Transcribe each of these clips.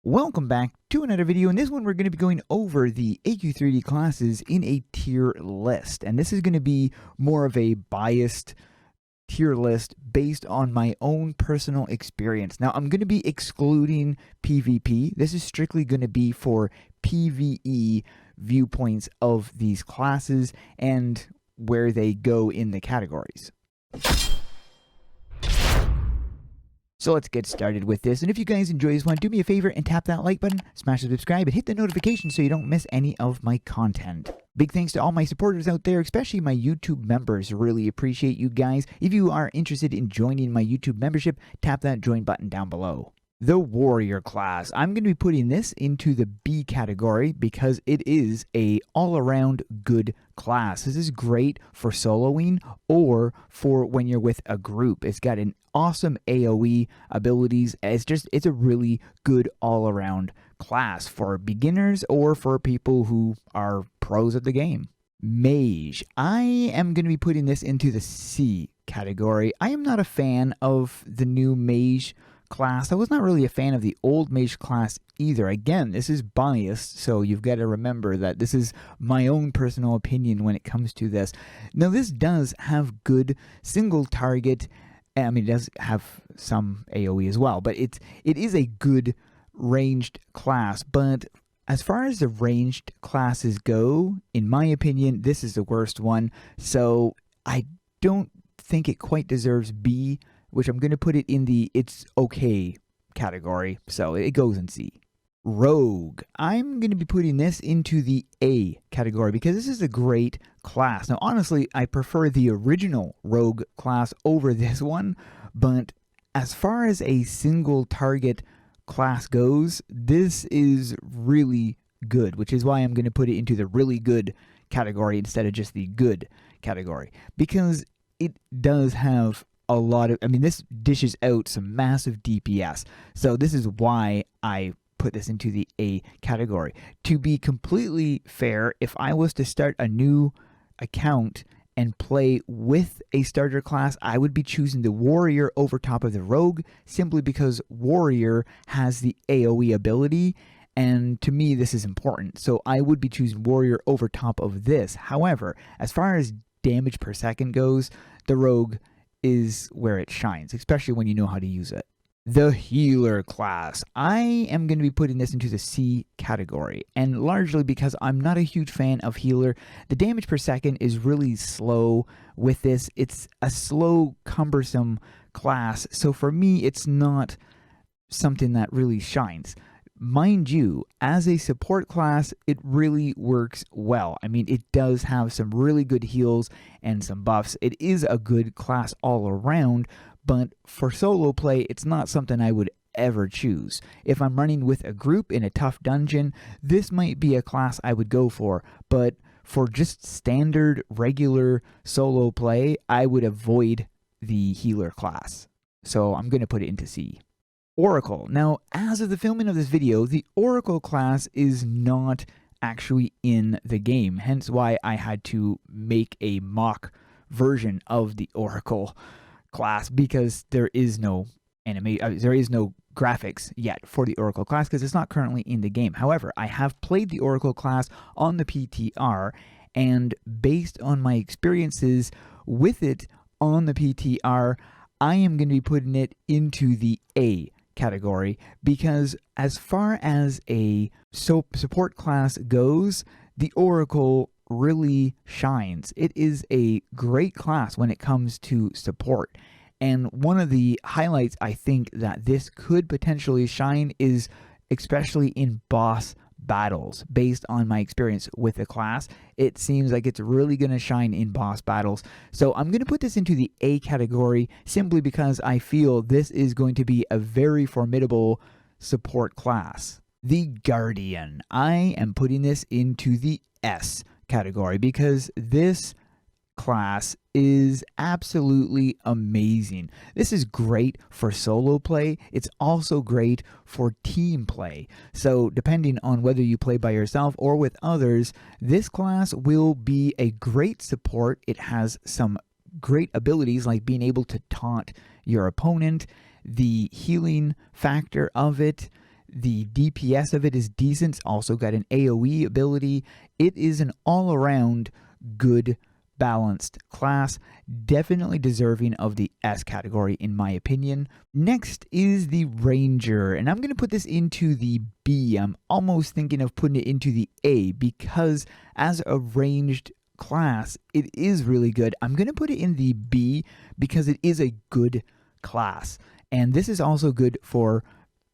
Welcome back to another video. In this one, we're going to be going over the AQ3D classes in a tier list. And this is going to be more of a biased tier list based on my own personal experience. Now, I'm going to be excluding PvP. This is strictly going to be for PvE viewpoints of these classes and where they go in the categories. So let's get started with this, and if you guys enjoy this one, do me a favor and tap that like button, smash the subscribe, and hit the notification so you don't miss any of my content. Big thanks to all my supporters out there, especially my YouTube members. Really appreciate you guys. If you are interested in joining my YouTube membership, tap that join button down below. The warrior class. I'm going to be putting this into the B category because it is a all-around good class. This is great for soloing or for when you're with a group. It's got an awesome AoE abilities. It's a really good all-around class for beginners or for people who are pros at the game. Mage. I am going to be putting this into the C category. I am not a fan of the new Mage class. I was not really a fan of the old Mage class either. Again, this is biased, so you've got to remember that this is my own personal opinion when it comes to this. Now, this does have good single target. I mean, it does have some AoE as well, but it is a good ranged class. But as far as the ranged classes go, in my opinion, this is the worst one. So I don't think it quite deserves B, which I'm going to put it in the it's okay category. So it goes in C. Rogue. I'm going to be putting this into the A category because this is a great class. Now, honestly, I prefer the original Rogue class over this one, but as far as a single target class goes, this is really good, which is why I'm going to put it into the really good category instead of just the good category, because it does have a lot of, this dishes out some massive DPS. So this is why I put this into the A category. To be completely fair, if I was to start a new account and play with a starter class, I would be choosing the warrior over top of the rogue, simply because warrior has the AoE ability, and to me this is important. So I would be choosing warrior over top of this. However, as far as damage per second goes, the rogue is where it shines, especially when you know how to use it. The healer class. I am going to be putting this into the C category, and largely because I'm not a huge fan of healer. The damage per second is really slow with this. It's a slow, cumbersome class, so for me, it's not something that really shines. Mind you, as a support class, it really works well. It does have some really good heals and some buffs. It is a good class all around, but for solo play, it's not something I would ever choose. If I'm running with a group in a tough dungeon, this might be a class I would go for, but for just standard, regular solo play, I would avoid the healer class. So I'm going to put it into C. Oracle. Now, as of the filming of this video, the Oracle class is not actually in the game, hence why I had to make a mock version of the Oracle class, because there is no graphics yet for the Oracle class because it's not currently in the game. However, I have played the Oracle class on the PTR, and based on my experiences with it on the PTR, I am going to be putting it into the A category, because as far as a support class goes, the Oracle really shines. It is a great class when it comes to support, and one of the highlights I think that this could potentially shine is especially in boss battles. Based on my experience with the class, it seems like it's really going to shine in boss battles. So I'm going to put this into the A category simply because I feel this is going to be a very formidable support class. The Guardian. I am putting this into the S category because this class is absolutely amazing. This is great for solo play. It's also great for team play. So depending on whether you play by yourself or with others, this class will be a great support. It has some great abilities like being able to taunt your opponent, the healing factor of it, The DPS of it is decent. It's also got an AoE ability. It is an all-around good, balanced class, definitely deserving of the S category in my opinion. Next is the Ranger, and I'm going to put this into the B. I'm almost thinking of putting it into the A because as a ranged class, it is really good. I'm going to put it in the B because it is a good class, and this is also good for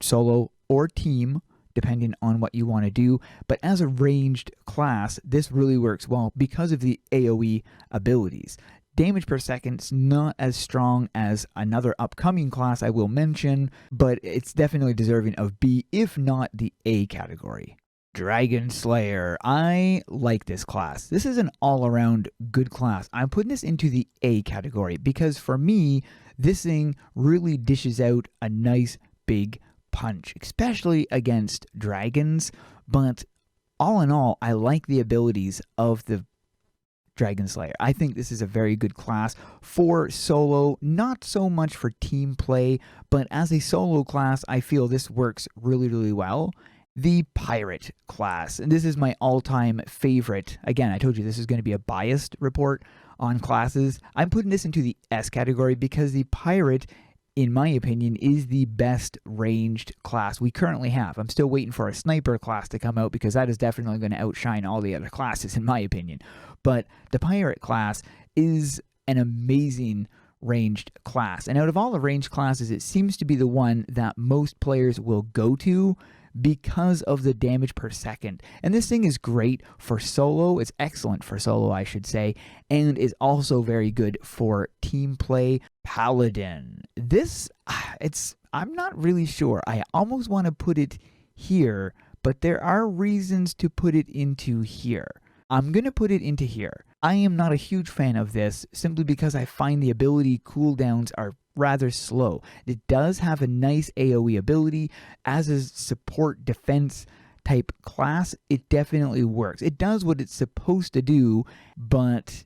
solo or team, depending on what you want to do. But as a ranged class, this really works well because of the AoE abilities. Damage per second's not as strong as another upcoming class I will mention, but it's definitely deserving of B, if not the A category. Dragonslayer. I like this class. This is an all-around good class. I'm putting this into the A category because for me, this thing really dishes out a nice big punch, especially against dragons. But all in all, I like the abilities of the Dragonslayer. I think this is a very good class for solo, not so much for team play, but as a solo class, I feel this works really, really well. The Pirate class, and this is my all-time favorite. Again, I told you this is going to be a biased report on classes. I'm putting this into the S category because the Pirate, in my opinion, is the best ranged class we currently have. I'm still waiting for a sniper class to come out because that is definitely going to outshine all the other classes in my opinion. But the Pirate class is an amazing ranged class. And out of all the ranged classes, it seems to be the one that most players will go to because of the damage per second. And this thing is great for solo. It's excellent for solo, I should say, and is also very good for team play. Paladin. This, I'm not really sure. I almost want to put it here, but there are reasons to put it into here. I'm going to put it into here. I am not a huge fan of this simply because I find the ability cooldowns are rather slow. It does have a nice AoE ability. As a support defense type class, it definitely works. It does what it's supposed to do, but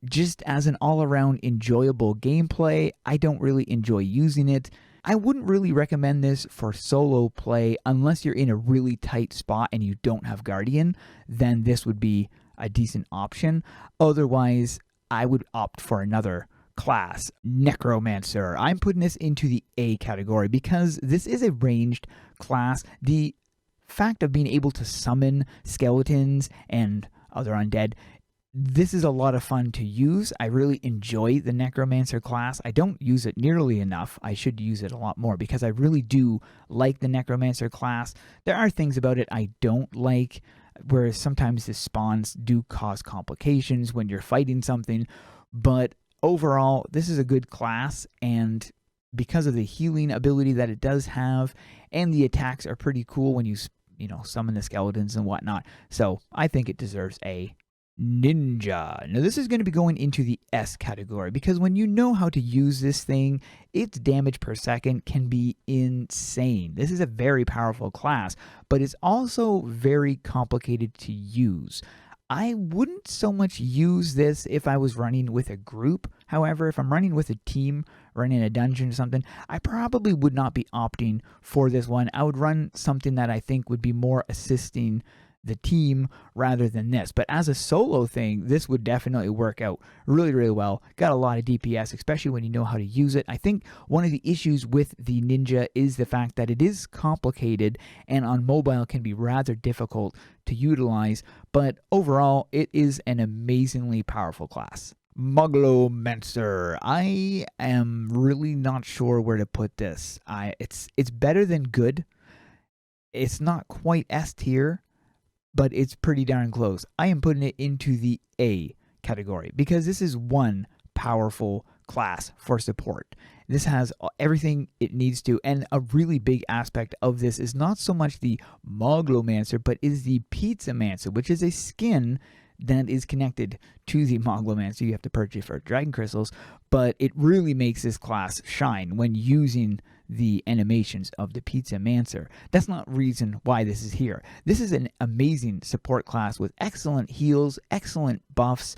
just as an all-around enjoyable gameplay, I don't really enjoy using it. I wouldn't really recommend this for solo play unless you're in a really tight spot and you don't have Guardian. Then this would be a decent option. Otherwise, I would opt for another class. Necromancer. I'm putting this into the A category because this is a ranged class. The fact of being able to summon skeletons and other undead, this is a lot of fun to use. I really enjoy the Necromancer class. I don't use it nearly enough. I should use it a lot more because I really do like the Necromancer class. There are things about it I don't like, whereas sometimes the spawns do cause complications when you're fighting something, but overall, this is a good class, and because of the healing ability that it does have, and the attacks are pretty cool when you summon the skeletons and whatnot, so I think it deserves a Ninja. Now this is going to be going into the S category because when you know how to use this thing, its damage per second can be insane. This is a very powerful class, but it's also very complicated to use. I wouldn't so much use this if I was running with a group. However, if I'm running with a team, running a dungeon or something, I probably would not be opting for this one. I would run something that I think would be more assisting the team rather than this. But as a solo thing, this would definitely work out really, really well. Got a lot of DPS, especially when you know how to use it. I think one of the issues with the Ninja is the fact that it is complicated and on mobile can be rather difficult to utilize, but overall, it is an amazingly powerful class. Moglomancer. I am really not sure where to put this. It's better than good. It's not quite S tier, but it's pretty darn close. I am putting it into the A category because this is one powerful class for support. This has everything it needs to, and a really big aspect of this is not so much the Moglomancer, but is the Pizzamancer, which is a skin that is connected to the Moglomancer. You have to purchase for Dragon Crystals, but it really makes this class shine when using the animations of the Pizzamancer. That's not reason why this is here. This is an amazing support class with excellent heals, excellent buffs.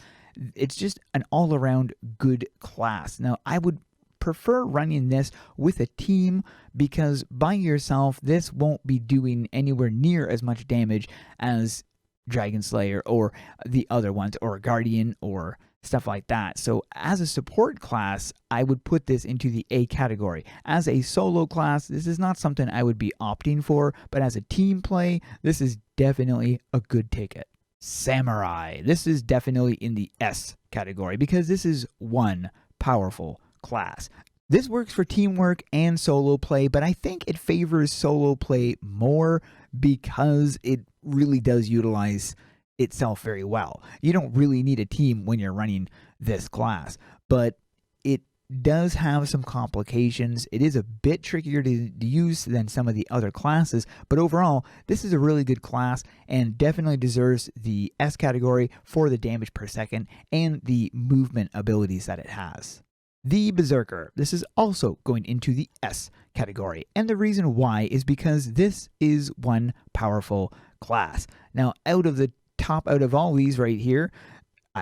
It's just an all-around good class. Now, I would prefer running this with a team because by yourself, this won't be doing anywhere near as much damage as Dragonslayer or the other ones, or Guardian or stuff like that. So as a support class, I would put this into the A category. As a solo class, this is not something I would be opting for, but as a team play, this is definitely a good ticket. Samurai. This is definitely in the S category because this is one powerful class. This works for teamwork and solo play, but I think it favors solo play more because it really does utilize itself very well. You don't really need a team when you're running this class, but it does have some complications. It is a bit trickier to use than some of the other classes, but overall, this is a really good class and definitely deserves the S category for the damage per second and the movement abilities that it has. The Berserker. This is also going into the S category, and the reason why is because this is one powerful class. Now, out of all these right here,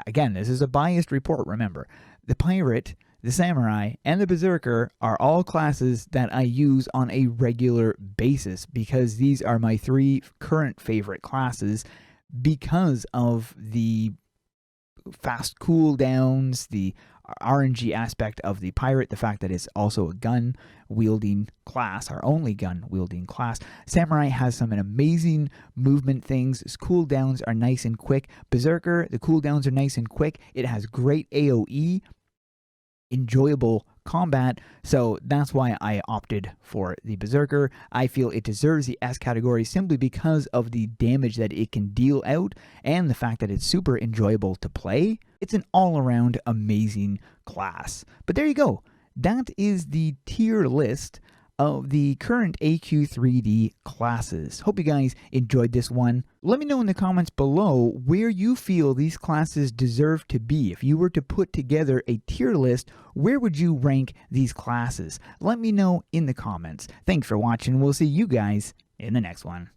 again, this is a biased report, remember. The Pirate, the Samurai, and the Berserker are all classes that I use on a regular basis because these are my 3 current favorite classes because of the fast cooldowns, the RNG aspect of the Pirate, the fact that it's also a gun-wielding class, our only gun-wielding class. Samurai has some amazing movement things. Its cooldowns are nice and quick. Berserker, the cooldowns are nice and quick. It has great AoE, enjoyable combat, so that's why I opted for the Berserker. I feel it deserves the S category simply because of the damage that it can deal out and the fact that it's super enjoyable to play. It's an all-around amazing class. But there you go. That is the tier list of the current AQ3D classes. Hope you guys enjoyed this one. Let me know in the comments below where you feel these classes deserve to be. If you were to put together a tier list, where would you rank these classes? Let me know in the comments. Thanks for watching. We'll see you guys in the next one.